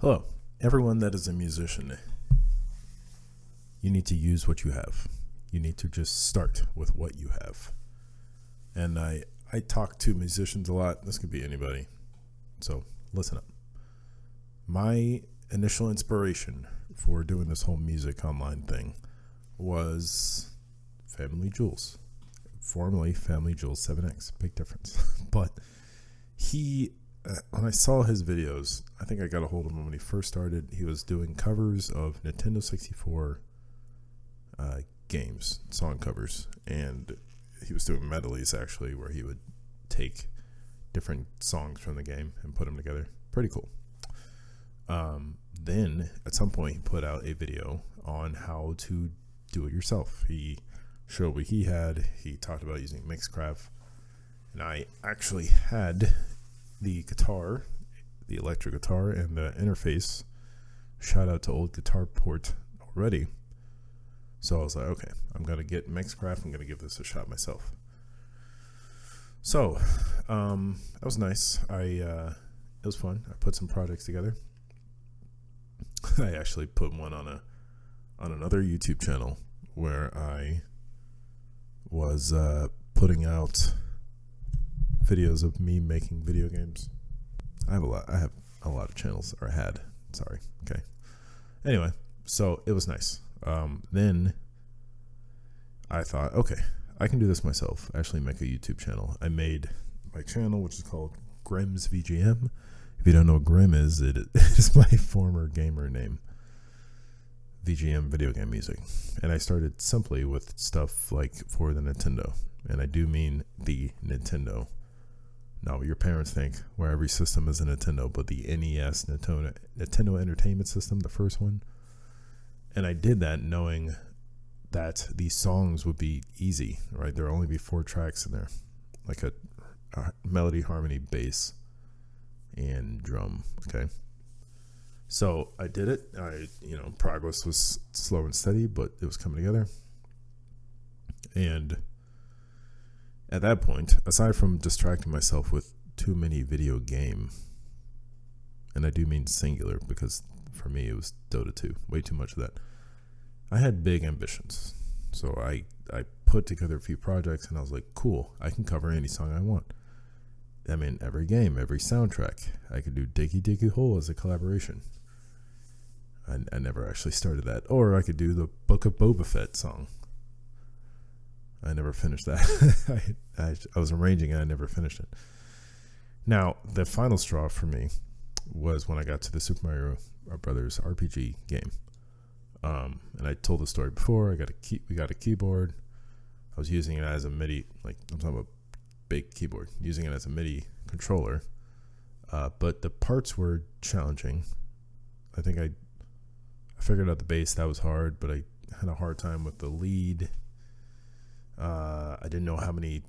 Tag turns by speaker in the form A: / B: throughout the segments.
A: Hello, everyone that is a musician. You need to use what you have. You need to just start with what you have. And I talk to musicians a lot. This could be anybody. So listen up. My initial inspiration for doing this whole music online thing was Family Jewels. Formerly Family Jewels 7X. Big difference. But when I saw his videos, I think I got a hold of him when he first started. He was doing covers of Nintendo 64 games, song covers, and he was doing medleys actually, where he would take different songs from the game and put them together. Pretty cool. Then at some point he put out a video on how to do it yourself. He showed what he had. He talked about using Mixcraft, and I actually had the guitar, the electric guitar, and the interface. Shout out to Old Guitar Port already. So I was like, okay, I'm going to get Mixcraft. I'm going to give this a shot myself. So that was nice. It was fun. I put some projects together. I actually put one on another YouTube channel where I was putting out videos of me making video games. I have a lot of channels, or had. Sorry. Okay. Anyway, so it was nice. Then I thought, okay, I can do this myself. Actually make a YouTube channel. I made my channel, which is called Grimm's VGM. If you don't know what Grimm is, it is my former gamer name. VGM, video game music. And I started simply with stuff like for the Nintendo. And I do mean the Nintendo. Not what your parents think, where every system is a Nintendo, but the NES, Nintendo Entertainment System, the first one. And I did that knowing that these songs would be easy, right? There will only be 4 tracks in there, like a melody, harmony, bass, and drum. Okay. So I did it. Progress was slow and steady, but it was coming together. And at that point, aside from distracting myself with too many video game, and I do mean singular because for me it was Dota 2, way too much of that, I had big ambitions. So I put together a few projects and I was like, cool, I can cover any song I want. I mean, every game, every soundtrack. I could do Diggy Diggy Hole as a collaboration. I never actually started that. Or I could do the Book of Boba Fett song. I never finished that. I was arranging it. I never finished it. Now, the final straw for me was when I got to the Super Mario Brothers RPG game. And I told the story before. We got a keyboard. I was using it as a MIDI, like I'm talking about big keyboard, using it as a MIDI controller. But the parts were challenging. I think I figured out the bass. That was hard, but I had a hard time with the lead. I didn't know how many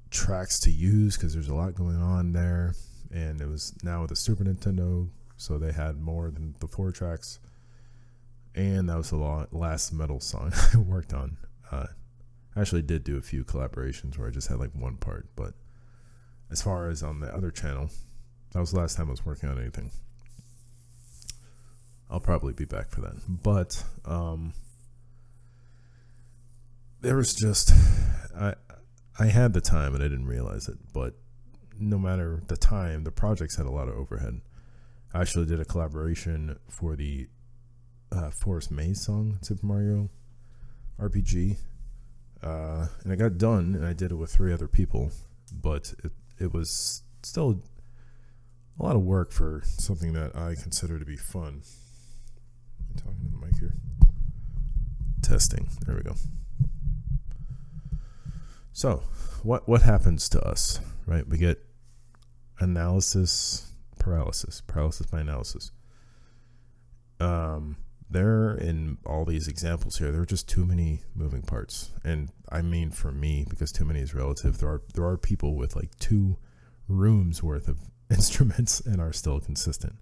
A: tracks to use because there's a lot going on there, and it was now with the Super Nintendo, so they had more than the 4 tracks. And that was the last metal song I worked on. I actually did do a few collaborations where I just had like one part, but as far as on the other channel, that was the last time I was working on anything. I'll probably be back for that, but there was just I had the time and I didn't realize it, but no matter the time, the projects had a lot of overhead. I actually did a collaboration for the Forest Maze song, Super Mario RPG, and I got done, and I did it with 3 other people, but it was still a lot of work for something that I consider to be fun. I'm talking to the mic here. Testing. There we go. So, what happens to us, right? We get paralysis by analysis. There, in all these examples here, there are just too many moving parts. And I mean for me, because too many is relative, there are people with like 2 rooms worth of instruments and are still consistent.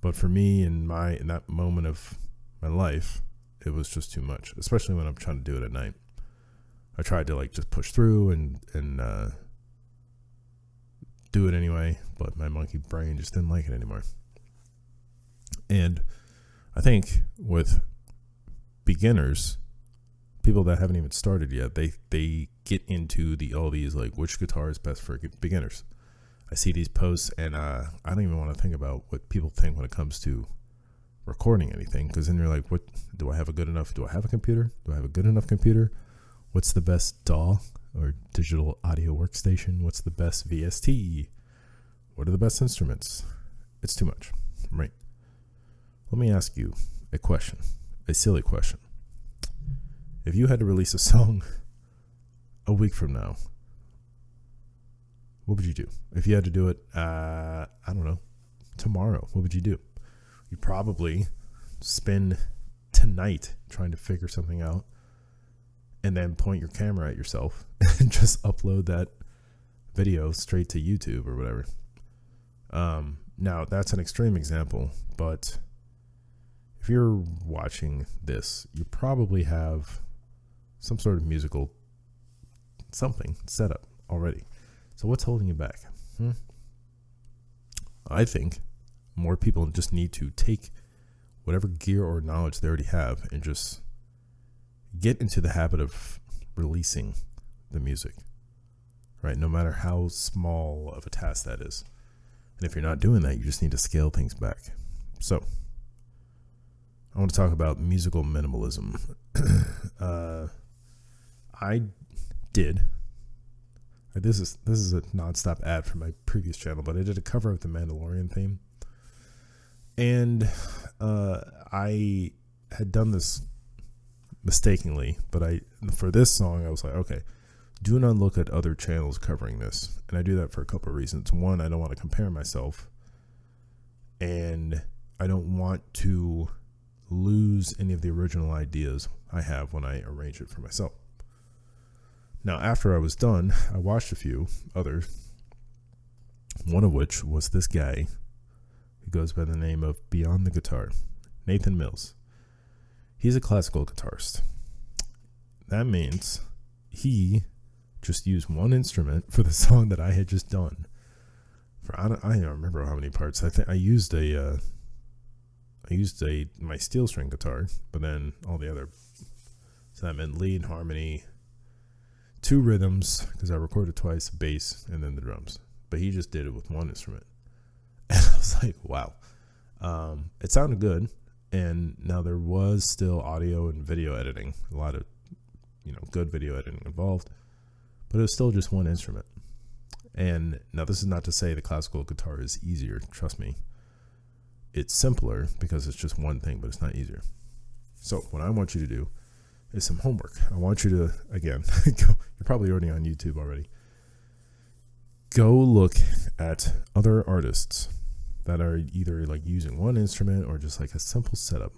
A: But for me, in that moment of my life, it was just too much, especially when I'm trying to do it at night. I tried to like just push through and do it anyway, but my monkey brain just didn't like it anymore. And I think with beginners, people that haven't even started yet, they get into all these like which guitar is best for beginners. I see these posts and I don't even want to think about what people think when it comes to recording anything, because then you're like, what do I have a good enough? Do I have a computer? Do I have a good enough computer? What's the best DAW or digital audio workstation? What's the best VST? What are the best instruments? It's too much, right? Let me ask you a question, a silly question. If you had to release a song a week from now, what would you do? If you had to do it, I don't know, tomorrow, what would you do? You'd probably spend tonight trying to figure something out and then point your camera at yourself and just upload that video straight to YouTube or whatever. Now, that's an extreme example, but if you're watching this, you probably have some sort of musical something set up already. So what's holding you back? I think more people just need to take whatever gear or knowledge they already have and just get into the habit of releasing the music, right? No matter how small of a task that is. And if you're not doing that, you just need to scale things back. So I want to talk about musical minimalism. This is a nonstop ad for my previous channel, but I did a cover of the Mandalorian theme. And I had done this mistakenly, but for this song, I was like, okay, do not look at other channels covering this. And I do that for a couple of reasons. One, I don't want to compare myself, and I don't want to lose any of the original ideas I have when I arrange it for myself. Now, after I was done, I watched a few others, one of which was this guy who goes by the name of Beyond the Guitar, Nathan Mills. He's a classical guitarist. That means he just used one instrument for the song that I had just done. I don't remember how many parts. I think I used my steel string guitar, but then all the other. So that meant lead, harmony, 2 rhythms, because I recorded twice, bass, and then the drums. But he just did it with one instrument. And I was like, wow. It sounded good. And now there was still audio and video editing, a lot of, good video editing involved, but it was still just one instrument. And now this is not to say the classical guitar is easier. Trust me. It's simpler because it's just one thing, but it's not easier. So what I want you to do is some homework. I want you to, again, you're probably already on YouTube already. Go look at other artists that are either like using one instrument or just like a simple setup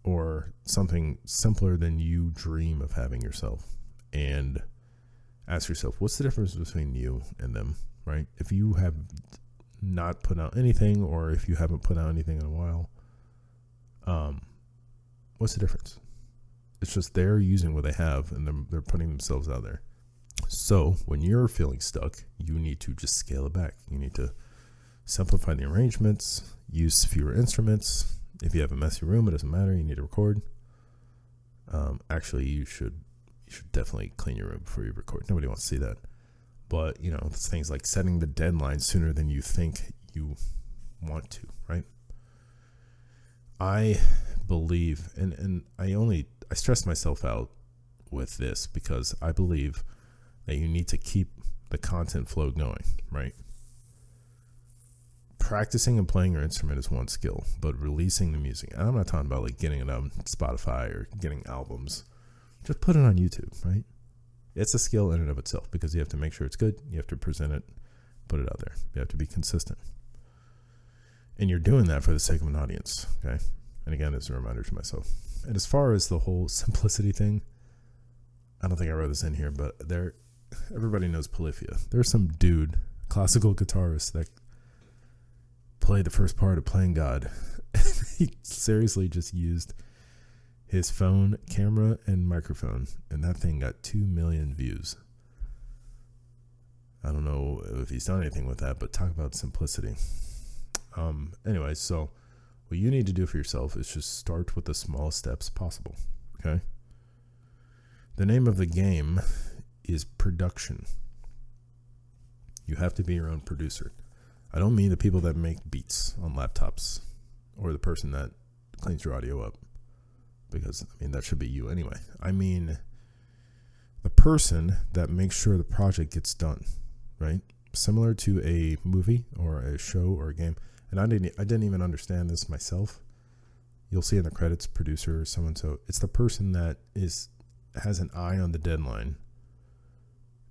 A: or something simpler than you dream of having yourself, and ask yourself, what's the difference between you and them, right? If you have not put out anything, or if you haven't put out anything in a while, what's the difference? It's just they're using what they have and they're putting themselves out there. So when you're feeling stuck, you need to just scale it back. You need to simplify the arrangements, use fewer instruments. If you have a messy room, it doesn't matter. You need to record. Actually, you should definitely clean your room before you record. Nobody wants to see that. But, it's things like setting the deadline sooner than you think you want to, right? I believe, and I stress myself out with this because I believe that you need to keep the content flow going, right? Practicing and playing your instrument is one skill, but releasing the music, and I'm not talking about like getting it on Spotify or getting albums, just put it on YouTube, right? It's a skill in and of itself because you have to make sure it's good. You have to present it, put it out there. You have to be consistent. And you're doing that for the sake of an audience, okay? And again, as a reminder to myself. And as far as the whole simplicity thing, I don't think I wrote this in here, but everybody knows Polyphia. There's some dude, classical guitarist, that played the first part of Playing God. He seriously just used his phone, camera, and microphone, and that thing got 2 million views. I don't know if he's done anything with that, but talk about simplicity. Anyway, so what you need to do for yourself is just start with the smallest steps possible. Okay. The name of the game is production. You have to be your own producer. I don't mean the people that make beats on laptops or the person that cleans your audio up, because that should be you anyway. I mean the person that makes sure the project gets done, right? Similar to a movie or a show or a game. And I didn't even understand this myself. You'll see in the credits, producer or so-and-so. It's the person that has an eye on the deadline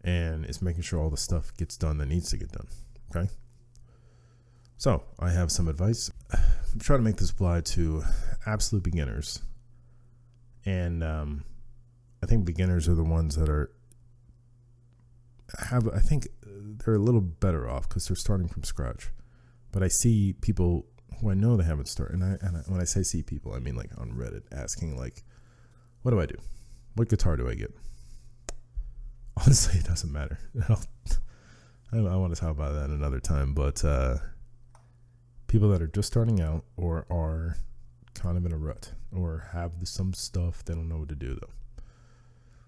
A: and is making sure all the stuff gets done that needs to get done. Okay? So, I have some advice. I'm trying to make this apply to absolute beginners. And I think beginners are the ones that I think they're a little better off because they're starting from scratch. But I see people who I know they haven't started, and when I say see people, I mean like on Reddit asking like, what do I do? What guitar do I get? Honestly, it doesn't matter. I want to talk about that another time, but people that are just starting out or are kind of in a rut or have some stuff they don't know what to do though.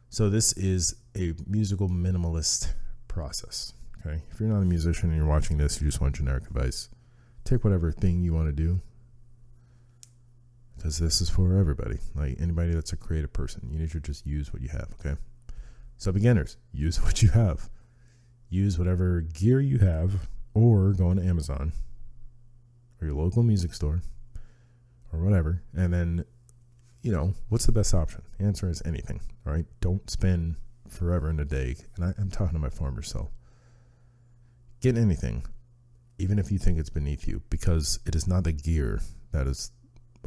A: So this is a musical minimalist process. Okay, if you're not a musician and you're watching this, you just want generic advice. Take whatever thing you want to do, because this is for everybody. Like anybody that's a creative person, you need to just use what you have. Okay, so beginners, use what you have. Use whatever gear you have, or go on Amazon or your local music store or whatever, and then what's the best option? The answer is anything. All right, don't spend forever in a day. And I'm talking to my farmer self. Get anything, even if you think it's beneath you, because it is not the gear that is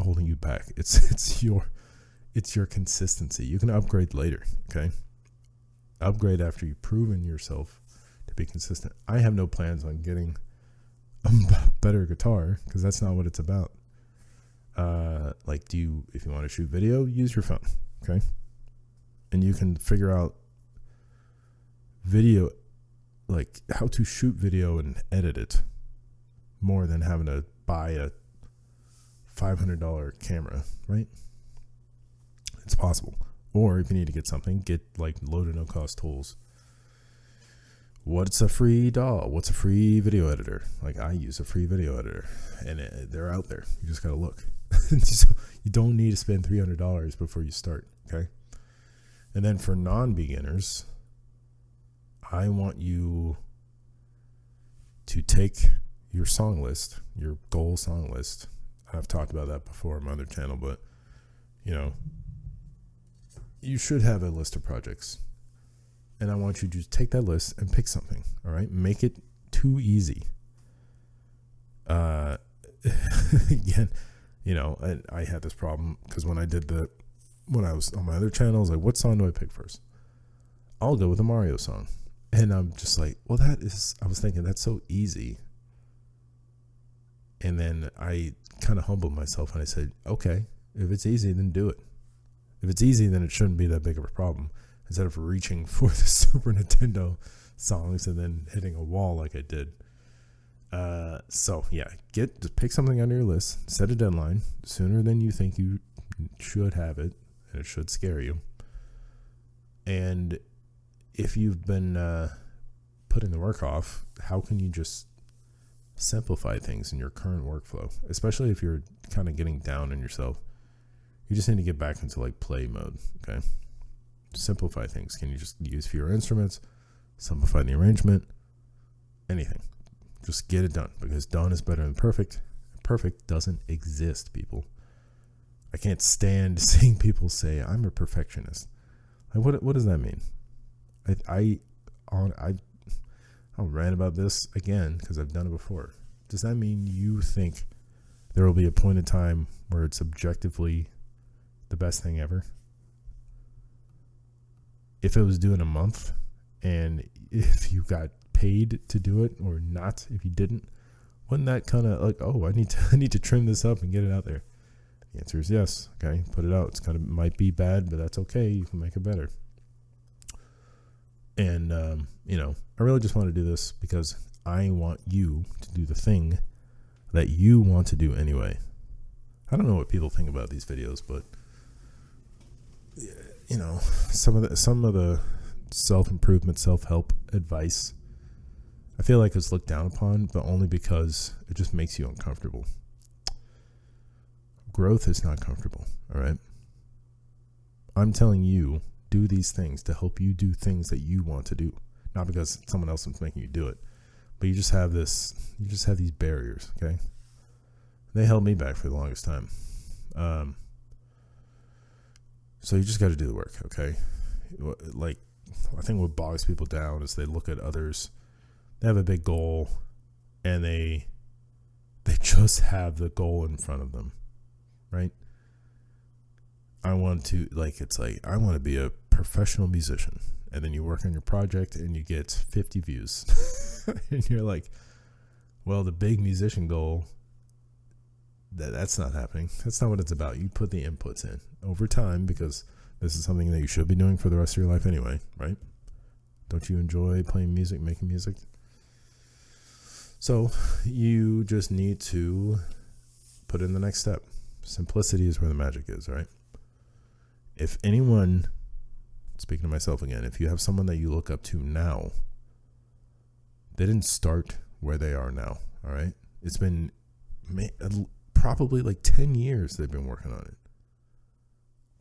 A: holding you back. It's your consistency. You can upgrade later. Okay, upgrade after you've proven yourself to be consistent. I have no plans on getting a better guitar because that's not what it's about. If you want to shoot video, use your phone. Okay, and you can figure out video, like how to shoot video and edit it, more than having to buy a $500 camera, right? It's possible. Or if you need to get something, get like low to no cost tools. What's a free DAW? What's a free video editor? Like I use a free video editor, and they're out there. You just gotta look. So you don't need to spend $300 before you start. Okay. And then for non-beginners, I want you to take your song list, your goal song list. I've talked about that before on my other channel, but you should have a list of projects. And I want you to just take that list and pick something. All right. Make it too easy. Again, and I had this problem because when I was on my other channel, I was like, what song do I pick first? I'll go with a Mario song. And I'm just like, I was thinking that's so easy. And then I kind of humbled myself and I said, okay, if it's easy, then do it. If it's easy, then it shouldn't be that big of a problem. Instead of reaching for the Super Nintendo songs and then hitting a wall like I did. Just pick something on your list, set a deadline sooner than you think you should have it, and it should scare you. And if you've been putting the work off, how can you just simplify things in your current workflow, especially if you're kind of getting down on yourself? You just need to get back into like play mode. Okay, simplify things. Can you just use fewer instruments, simplify the arrangement, anything? Just get it done, because done is better than perfect. Perfect doesn't exist, people. I can't stand seeing people say I'm a perfectionist. Like, what does that mean? I'll rant about this again because I've done it before. Does that mean you think there will be a point in time where it's objectively the best thing ever? If it was due in a month, and if you got paid to do it or not, if you didn't, wouldn't that kind of like, oh, I need to trim this up and get it out there? The answer is yes. Okay, put it out. It's kind of might be bad, but that's okay. You can make it better. And I really just want to do this because I want you to do the thing that you want to do anyway. I don't know what people think about these videos, but you know, some of the self-improvement, self-help advice, I feel like it's looked down upon, but only because it just makes you uncomfortable. Growth is not comfortable, all right? I'm telling you, do these things to help you do things that you want to do, not because someone else is making you do it, but you just have these barriers, okay? They held me back for the longest time. So you just got to do the work, okay? Like, I think what bogs people down is they look at others, they have a big goal, and they just have the goal in front of them, right? I want to be a professional musician, and then you work on your project and you get 50 views and you're like, well, the big musician goal, that's not happening. That's not what it's about. You put the inputs in over time, because this is something that you should be doing for the rest of your life anyway, right? Don't you enjoy playing music, making music? So you just need to put in the next step. Simplicity is where the magic is, right? If anyone, speaking to myself again, if you have someone that you look up to now, they didn't start where they are now, all right? It's been probably like 10 years they've been working on it.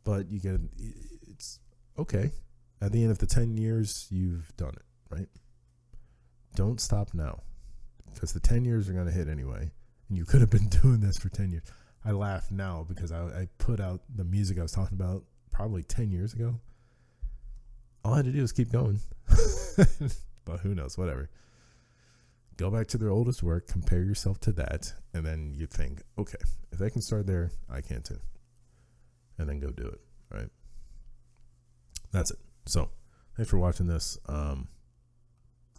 A: But it's okay. At the end of the 10 years, you've done it, right? Don't stop now, because the 10 years are going to hit anyway, and you could have been doing this for 10 years. I laugh now because I put out the music I was talking about probably 10 years ago. All I had to do was keep going. But who knows, whatever. Go back to their oldest work, compare yourself to that, and then you think, okay, if they can start there, I can too. And then go do it, right? That's it. So, thanks for watching this. Go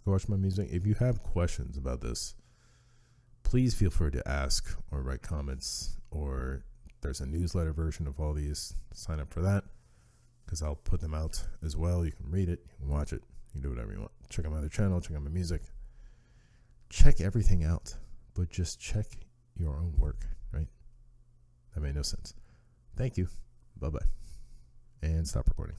A: watch my music. If you have questions about this, please feel free to ask or write comments, or there's a newsletter version of all these. Sign up for that, because I'll put them out as well. You can read it, you can watch it, you can do whatever you want. Check out my other channel, check out my music. Check everything out, but just check your own work, right? That made no sense. Thank you. Bye-bye. And stop recording.